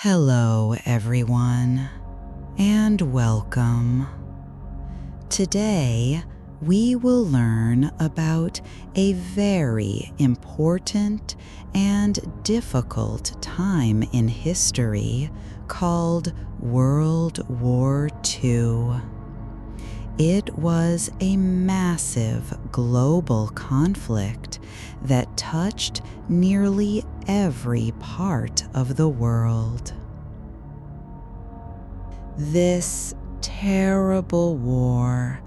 Hello, everyone, and welcome. Today, we will learn about a very important and difficult time in history called World War II. It was a massive global conflict that touched nearly every part of the world. This terrible war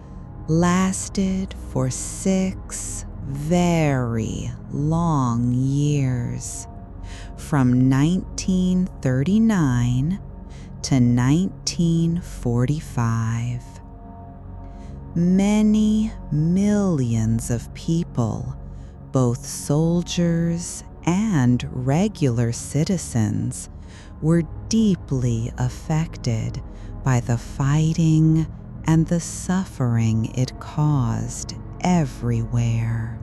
lasted for 6 very long years, from 1939 to 1945. Many millions of people, both soldiers and regular citizens, were deeply affected by the fighting and the suffering it caused everywhere.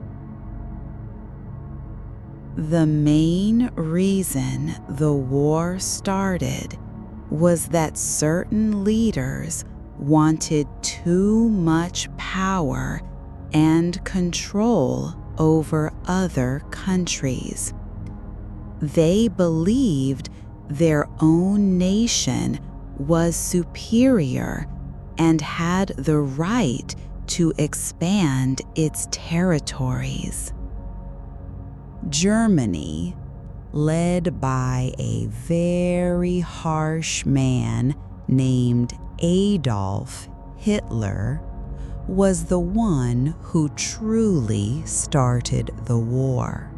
The main reason the war started was that certain leaders wanted too much power and control over other countries. They believed their own nation was superior and had the right to expand its territories. Germany, led by a very harsh man named Adolf Hitler, was the one who truly started the war.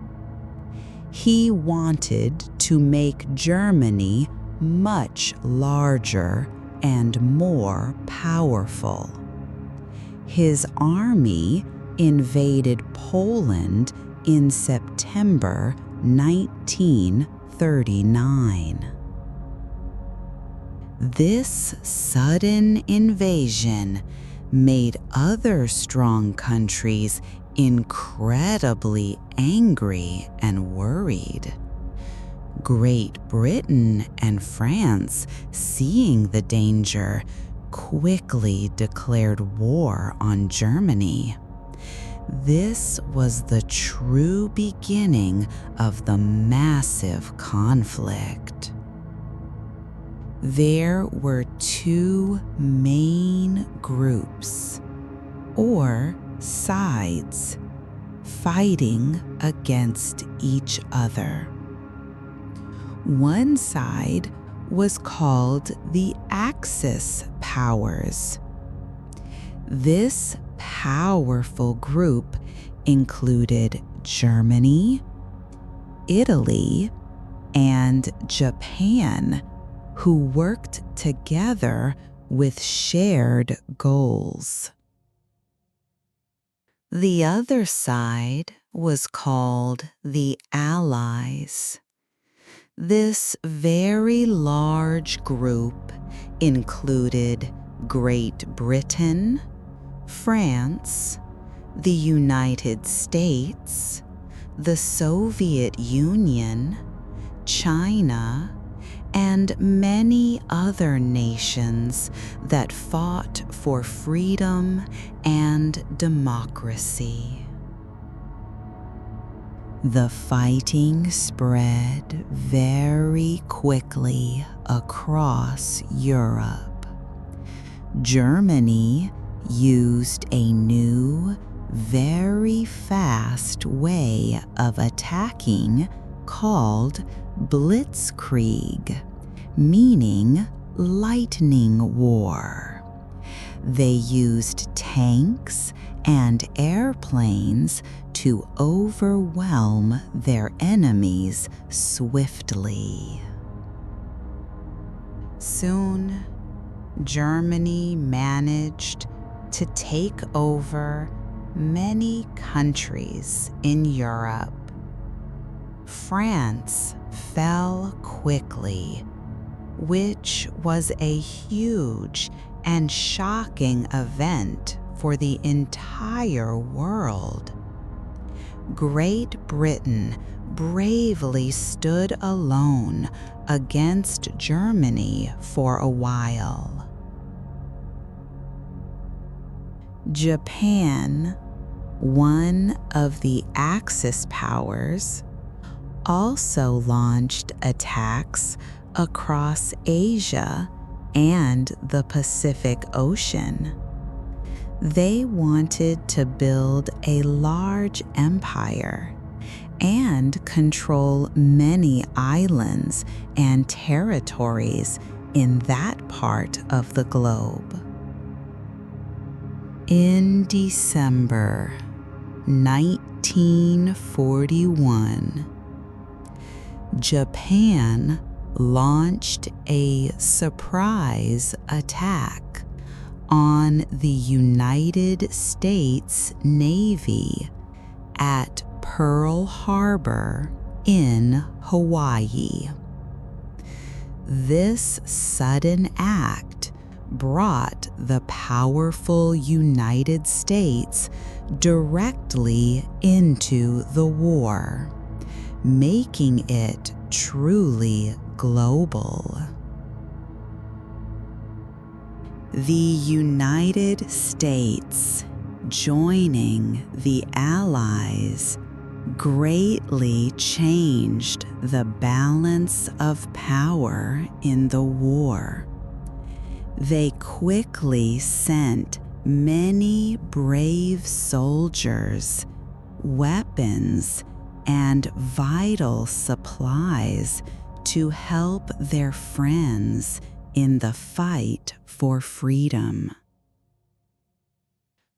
He wanted to make Germany much larger and more powerful. His army invaded Poland in September 1939. This sudden invasion made other strong countries incredibly angry and worried. Great Britain and France, seeing the danger, quickly declared war on Germany. This was the true beginning of the massive conflict. There were 2 main groups, or sides, fighting against each other. One side was called the Axis powers. This powerful group included Germany, Italy, and Japan, who worked together with shared goals. The other side was called the Allies. This very large group included Great Britain, France, the United States, the Soviet Union, China, and many other nations that fought for freedom and democracy. The fighting spread very quickly across Europe. Germany used a new, very fast way of attacking called Blitzkrieg, meaning lightning war. They used tanks and airplanes to overwhelm their enemies swiftly. Soon, Germany managed to take over many countries in Europe. France fell quickly, which was a huge and shocking event for the entire world. Great Britain bravely stood alone against Germany for a while. Japan, one of the Axis powers, also launched attacks across Asia and the Pacific Ocean. They wanted to build a large empire and control many islands and territories in that part of the globe. In December 1941, Japan launched a surprise attack on the United States Navy at Pearl Harbor in Hawaii. This sudden act brought the powerful United States directly into the war, making it truly global. The United States joining the Allies greatly changed the balance of power in the war. They quickly sent many brave soldiers, weapons, and vital supplies to help their friends in the fight for freedom.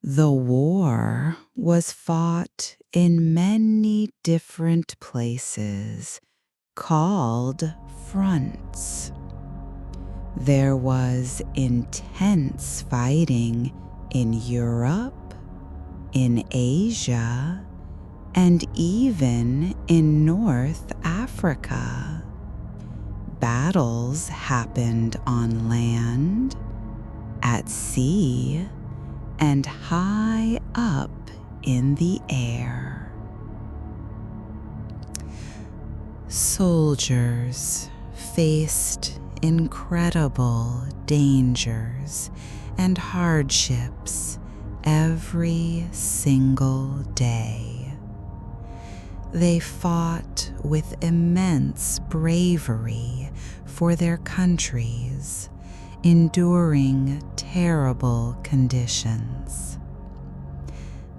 The war was fought in many different places called fronts. There was intense fighting in Europe, in Asia, and even in North Africa. Battles happened on land, at sea, and high up in the air. Soldiers faced incredible dangers and hardships every single day. They fought with immense bravery for their countries, enduring terrible conditions.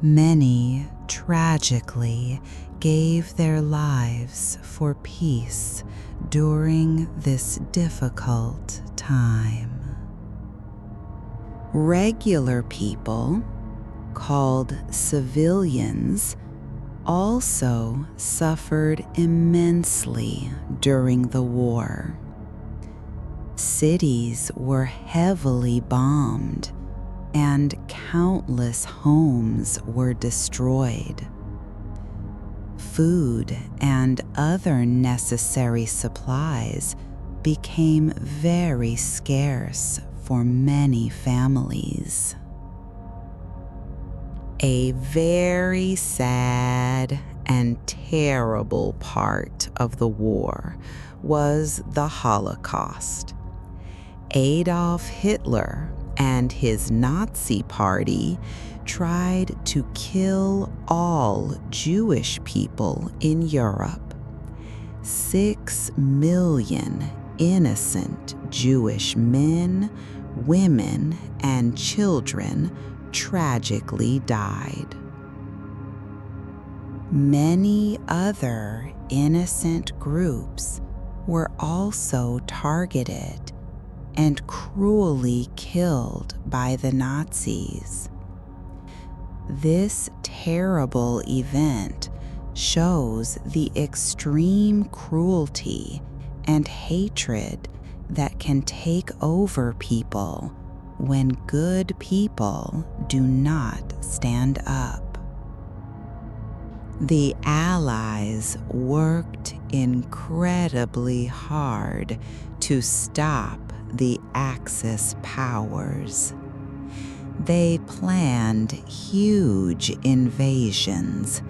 Many tragically gave their lives for peace during this difficult time. Regular people, called civilians, also suffered immensely during the war. Cities were heavily bombed, and countless homes were destroyed. Food and other necessary supplies became very scarce for many families. A very sad and terrible part of the war was the Holocaust. Adolf Hitler and his Nazi party tried to kill all Jewish people in Europe. 6 million innocent Jewish men, women, and children tragically died. Many other innocent groups were also targeted and cruelly killed by the Nazis. This terrible event shows the extreme cruelty and hatred that can take over people when good people do not stand up. The Allies worked incredibly hard to stop the Axis powers. They planned huge invasions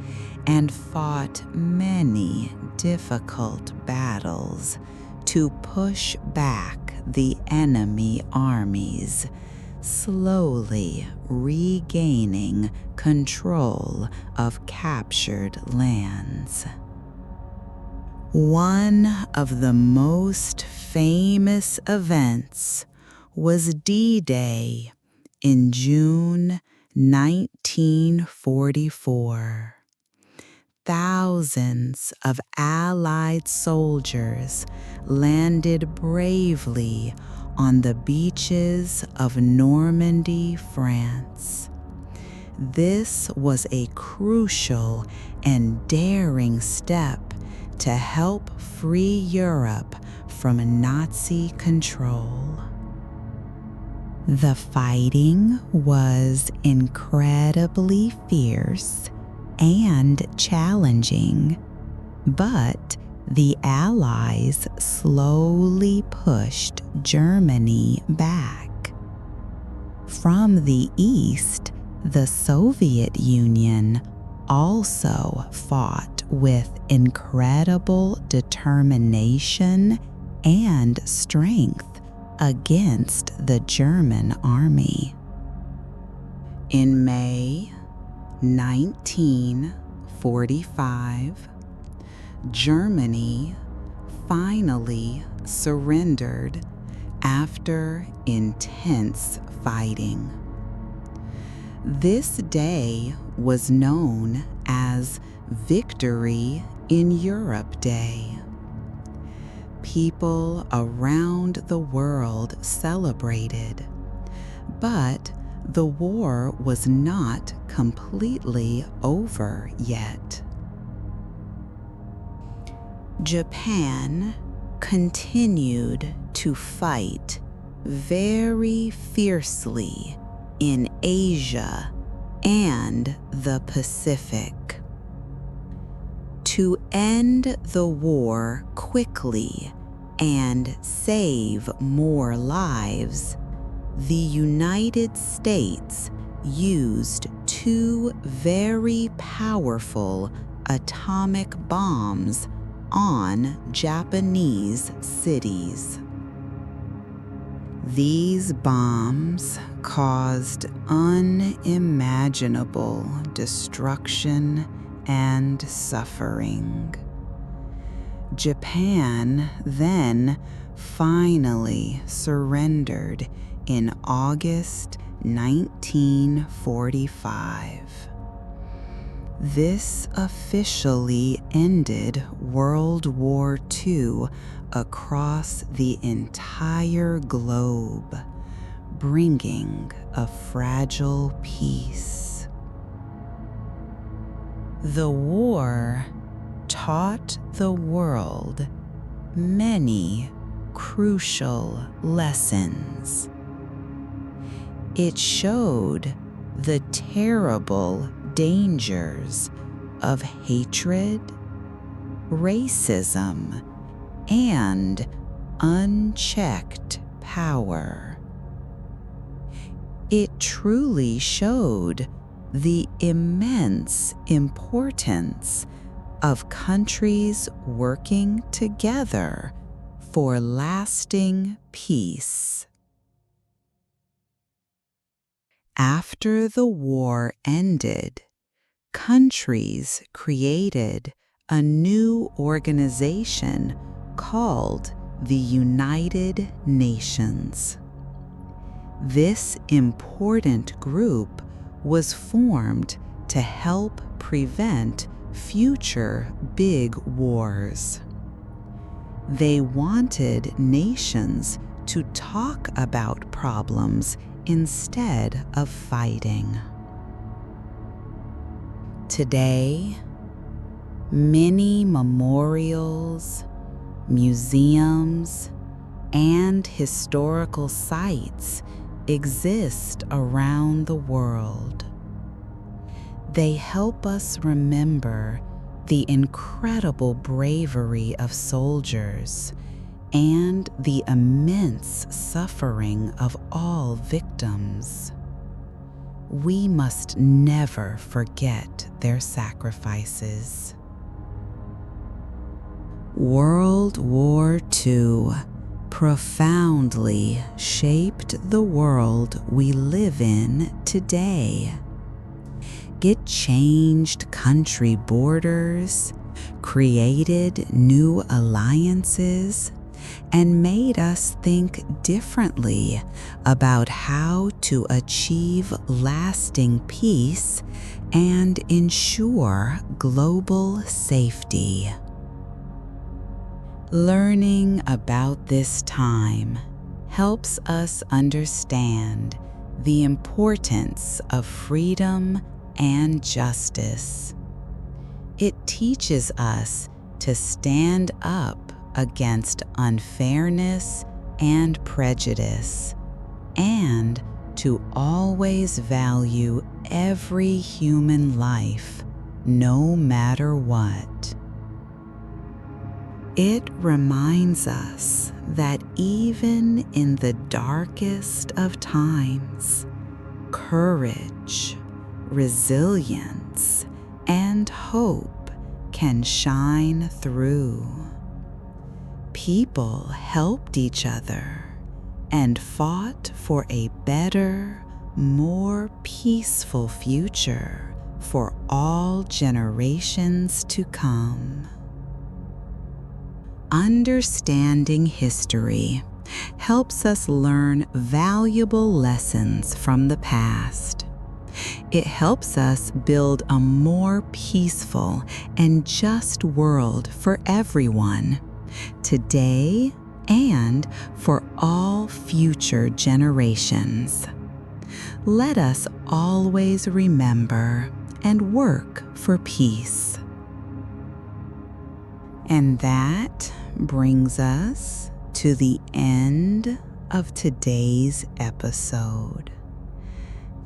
and fought many difficult battles to push back the enemy armies, slowly regaining control of captured lands. One of the most famous events was D-Day in June 1944. Thousands of Allied soldiers landed bravely on the beaches of Normandy, France. This was a crucial and daring step to help free Europe from Nazi control. The fighting was incredibly fierce and challenging, but the Allies slowly pushed Germany back. From the east, the Soviet Union also fought with incredible determination and strength against the German army. In May 1945, Germany finally surrendered after intense fighting. This day was known as Victory in Europe Day. People around the world celebrated, but the war was not completely over yet. Japan continued to fight very fiercely in Asia and the Pacific. To end the war quickly and save more lives, the United States used two very powerful atomic bombs on Japanese cities. These bombs caused unimaginable destruction and suffering. Japan then finally surrendered in August 1945. This officially ended World War II across the entire globe, bringing a fragile peace. The war taught the world many crucial lessons. It showed the terrible dangers of hatred, racism, and unchecked power. It truly showed the immense importance of countries working together for lasting peace. After the war ended, countries created a new organization called the United Nations. This important group was formed to help prevent future big wars. They wanted nations to talk about problems instead of fighting. Today, many memorials, museums, and historical sites exist around the world. They help us remember the incredible bravery of soldiers and the immense suffering of all victims. we must never forget their sacrifices. World War II profoundly shaped the world we live in today. It changed country borders, created new alliances, and made us think differently about how to achieve lasting peace and ensure global safety. Learning about this time helps us understand the importance of freedom and justice. It teaches us to stand up against unfairness and prejudice, and to always value every human life, no matter what. It reminds us that even in the darkest of times, courage, resilience, and hope can shine through. People helped each other and fought for a better, more peaceful future for all generations to come. Understanding history helps us learn valuable lessons from the past. It helps us build a more peaceful and just world for everyone, today and for all future generations. Let us always remember and work for peace. And that brings us to the end of today's episode.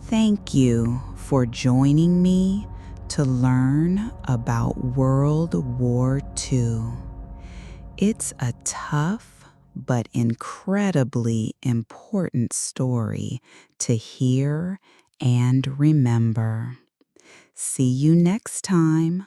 Thank you for joining me to learn about World War II. It's a tough but incredibly important story to hear and remember. See you next time.